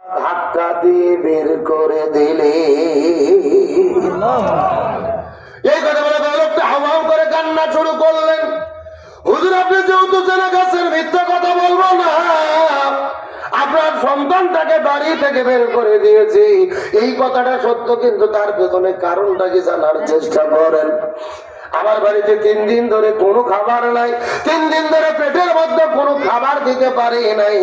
ধাক্কা দিয়ে বের করে দিলে। এই কথা বলে লোকটা হাওয়াও করে কান্না শুরু করলেন। হুজুর, আপনি যেহেতু জেনে গেছেন, মিথ্যা কথা বলবো না, আপনার সন্তানটাকে বাড়ি থেকে বের করে দিয়েছি, এই কথাটা সত্য, কিন্তু তার পেছনে কারণটা কি জানার চেষ্টা করেন। আমার বাড়িতে 3 দিন ধরে কোনো খাবার নাই, 3 দিন ধরে পেটের মধ্যে কোনো খাবার দিতে পারি নাই,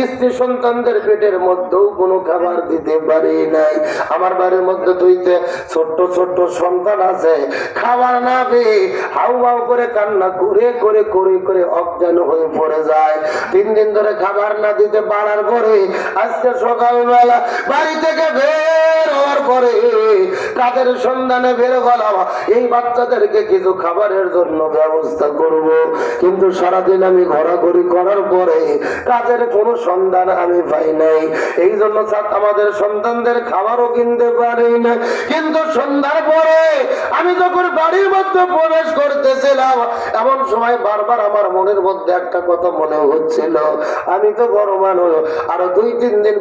স্ত্রী সন্তানদের পেটের মধ্যেও কোনো খাবার দিতে পারি নাই। আমার বাড়ির মধ্যে 2টা ছোট্ট ছোট্ট সন্তান আছে, খাবার না পেয়ে হাউ হাউ করে কান্না করে করে করে করে অজ্ঞান হয়ে পড়ে যায়। 3 দিন ধরে খাবার না দিতে পারার পরে আজকে সকালবেলা বাড়ি থেকে বের হওয়ার পরে কাদের সন্ধানে বের হলাম, এই বাচ্চাদেরকে কিছু খাবারের জন্য ব্যবস্থা করব। কিন্তু সারাদিন আমি ঘোরাঘুরি করার পরে কাজের কোনো সন্ধান আমি পাই নাই। এই জন্য আমাদের সন্তানদের খাবারও কিনতে পারি না। কিন্তু সন্ধ্যার পরে আমি যখন বাড়ির মধ্যে প্রবেশ করতেছিলাম, এমন সময় বারবার আমার মনের মধ্যে একটা কথা মনে হচ্ছিল, আমি তো বড় মানুষ, আরো 2-3 দিন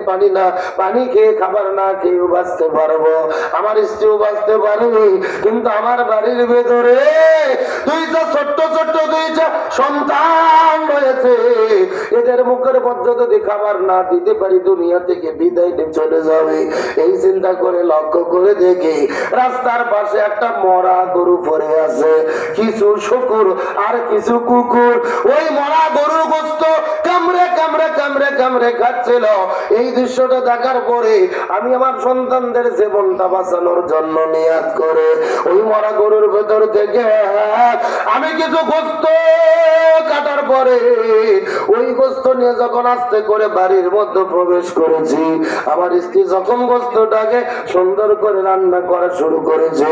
পানি খেয়ে খাবার না খেয়েও বাঁচতে পারবো, আমার স্ত্রীও বাঁচতে পারবে, কিন্তু আমার বাড়ির ভেতরে 2টা ছোট্ট ছোট্ট 2টা সন্তান রয়েছে, এদের মুখের মধ্যে যদি খাবার না দিতে পারি দুনিয়া থেকে বিদায় নিয়ে চলে যাবে। এই চিন্তা করে লক্ষ্য করে দেখি রাস্তার পাশে একটা মরা গরু পড়ে আছে, কিছু শুকুর আর কিছু কুকুর ওই মরা গরুর গোশত কামড়ে কামড়ে কামড়ে কামড়ে খাচ্ছিল। এই দৃশ্যটা দেখার পরে আমি আমার সন্তানদের জীবনটা বাঁচানোর জন্য নিয়াত করে ওই মরা গরুর ভেতর থেকে আমি কিছু গোশত কাটার পরে ওই গোশত নিয়ে যখন আস্তে করে বাড়ির মধ্যে প্রবেশ করেছি, আমার স্ত্রী যখন গোশতটাকে সুন্দর করে রান্না করা শুরু করেছে,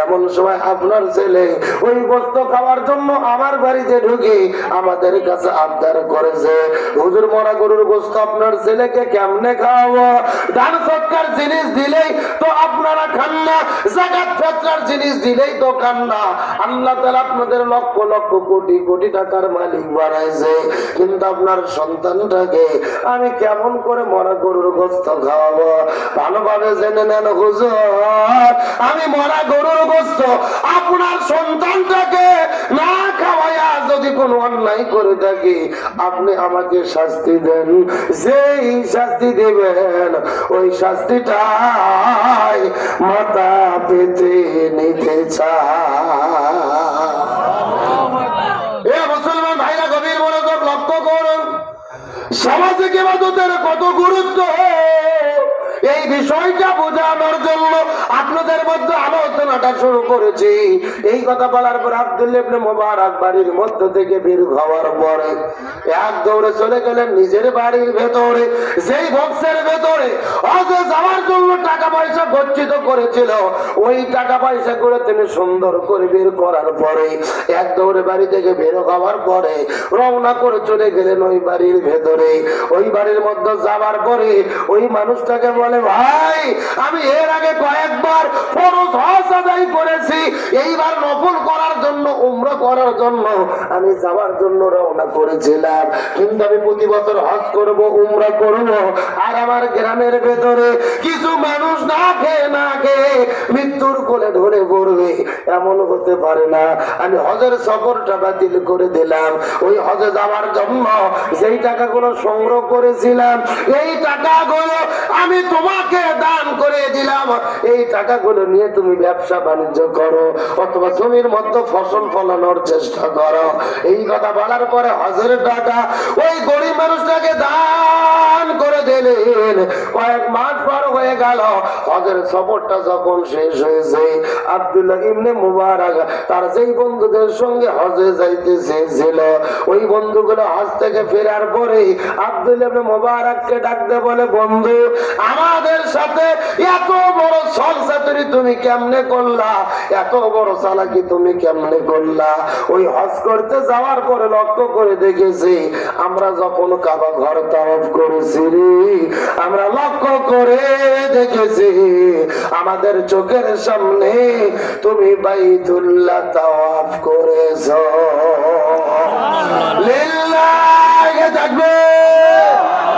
এমন সময় আপনার ছেলে ওই গোশত খাওয়ার জন্য আমার বাড়িতে ঢুকে আমাদের কাছে আবদার করেছে, হুজুর, মরা গরুর গোশত আপনার ছেলেকে কেমনে খাওয়াবো? দান সৎকার জিনিস দিলেই তো আপনারা খান না, যাকাত ফিতরার জিনিস দিলেই তো খান না। আল্লাহ তাআলা আপনাদের লক্ষ লক্ষ কোটি কোটি টাকার মালিক বানাইছে, কিন্তু আপনার সন্তানটাকে আমি কেমন করে মরা গরুর গোশত খাওয়াবো? ভালোভাবে জেনে নেন হুজুর, আমি মরা গরুর গোশত আপনার সন্তানটাকে না খাওয়াইয়া যদি কোনো অন্যায় করে থাকি, আপনি আমাকে শাস্তি দেন। যেই শাস্তি দেবেন ওই শাস্তিটাই মাথা পেতে নিতে চাই। মুসলমান ভাইরা, গভীর মনোযোগ লক্ষ্য করুন, সামাজিক ইবাদতের কত গুরুত্ব, এই বিষয়টা বোঝানোর জন্য আপনাদের মধ্যে আলোচনাটা শুরু করেছি। এই কথা বলার পর আব্দুল্লাহ ইবনে মুবারক বাড়ির মধ্য থেকে বের হওয়ার পরে এক দৌড়ে চলে গেলেন নিজের বাড়ির ভেতরে, যেই বক্সের ভেতরে হজে যাওয়ার জন্য টাকা পয়সা গচ্ছিত করেছিল, ওই টাকা পয়সা করে তিনি সুন্দর করে বের করার পরে এক দৌড়ে বাড়ি থেকে বের হওয়ার পরে রওনা করে চলে গেলেন ওই বাড়ির ভেতরে। ওই বাড়ির মধ্যে যাওয়ার পরে ওই মানুষটাকে বলে, ভাই, আমি এর আগে কয়েকবার ফরজ হজ আদায় করেছি, এইবার নফল করার জন্য, উমরা করার জন্য আমি যাওয়ার জন্য রওনা করেছিলাম, কিন্তু আমি প্রতি বছর হজ করব, উমরা করব, আর আমার গ্রামের ভেতরে কিছু মানুষ না খেয়ে না খেয়ে মৃত্যুর কোলে ধরে পড়বে, এমন হতে পারে না। আমি হজের সফরটা বাতিল করে দিলাম। ওই হজে যাওয়ার জন্য যেই টাকাগুলো সংগ্রহ করেছিলাম, এই টাকাগুলো আমি তোমাকে দান করে দিলাম, এই টাকাগুলো নিয়ে তুমি ব্যবসা বাণিজ্য করো, অথবা জমির মধ্যে ফসল ফলানোর চেষ্টা করো। এই কথা বলার পরে হজের টাকা ওই গরিব মানুষটাকে দান করে দিলেন। কয়েক মাস পর হয়ে গেল, হজের সফরটা যখন শেষ হয়েছে, আব্দুল্লাহ ইবনে মুবারক তার যেই বন্ধুদের সঙ্গে হজে যাইতে চেয়েছিল, ওই বন্ধুগুলো হজ থেকে ফেরার পরে আব্দুল্লাহ ইবনে মুবারককে ডাকতে বলে, বন্ধু, আমাদের সাথে এত বড় ছলচাতুরি তুমি কেমনে করলা? এত বড় চালাকি তুমি কেমনে করলা? ওই হজ করতে যাওয়ার পরে লক্ষ্য করে দেখেছি, আমরা যখন কাবা ঘর তাওয়াফ করেছি, আমরা লক্ষ্য করে দেখেছি আমাদের চোখের সামনে তুমি বাইতুল্লাহ তাওয়াফ করেছো। লিল্লাহি তাকবীর।